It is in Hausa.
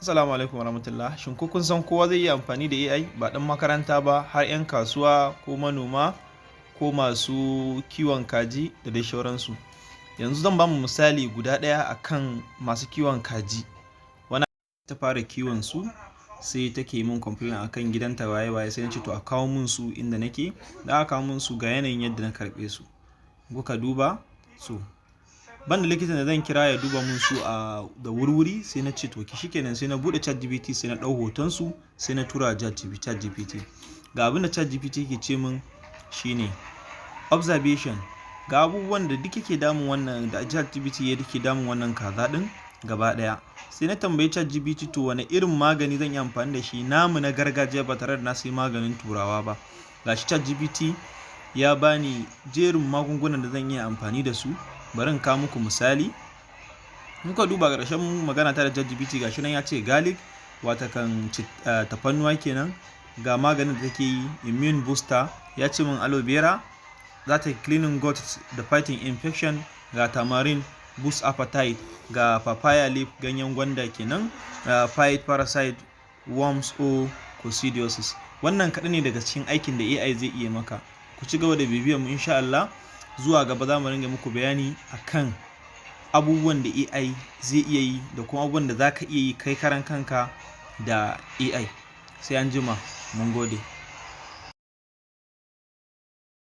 Assalamu alaikum warahmatullah. Shin ko kun san kowa zai yi amfani da AI ba ɗan makaranta ba har 'yan kasuwa ko manoma ko masu kiwon kaji da dai sauransu. Yanzu zan ba mu misali guda ɗaya akan masu kiwon kaji. Wani ta fara kiwon su sai take min complain akan gidanta waye sai na ce to a kawo mun su inda nake. Da aka kawo mun su ga yanayin yadda na karɓe su. Kuka duba su. Ban da likitan da zan kira ya duba mun su da wurwuri sai na ce to shikenan sai na bude ChatGPT sai na dau hoton su sai na tura ChatGPT. Ga abin da ChatGPT ke ce min shine observation, ga abubuwan da duk yake damun wannan da ChatGPT yake damun wannan kaza din gaba daya. Sai na tambayi ChatGPT to wani irin magani zan yi amfani da shi namu na gargajiya ba tare da na sai maganin turawa ba. Gashi ChatGPT ya bani jerin magungunan da zan yi amfani da su. Bari in kawo muku misali. Muka duba ƙarshen magana ta da ChatGPT gashi nan ya ce garlic watakan tafannuwa kenan, ga maganin da take yi immune booster, ya ce min aloe vera za ta cleaning gut da fighting infection, ga tamarind boost appetite, ga papaya leaf ganyen gwanda kenan fight parasite worms or coccidiosis. Wannan kaɗan ne daga cikin aikin da AI zai iya maka. Ku ci gaba da bibiyar mu insha Allah. Zuwa gaba za mu ringa muku bayani akan abubuwan da AI zai iya yi da kuma abubuwan da za ka iya yi kai karan kanka da AI. Sai an jima, mun gode.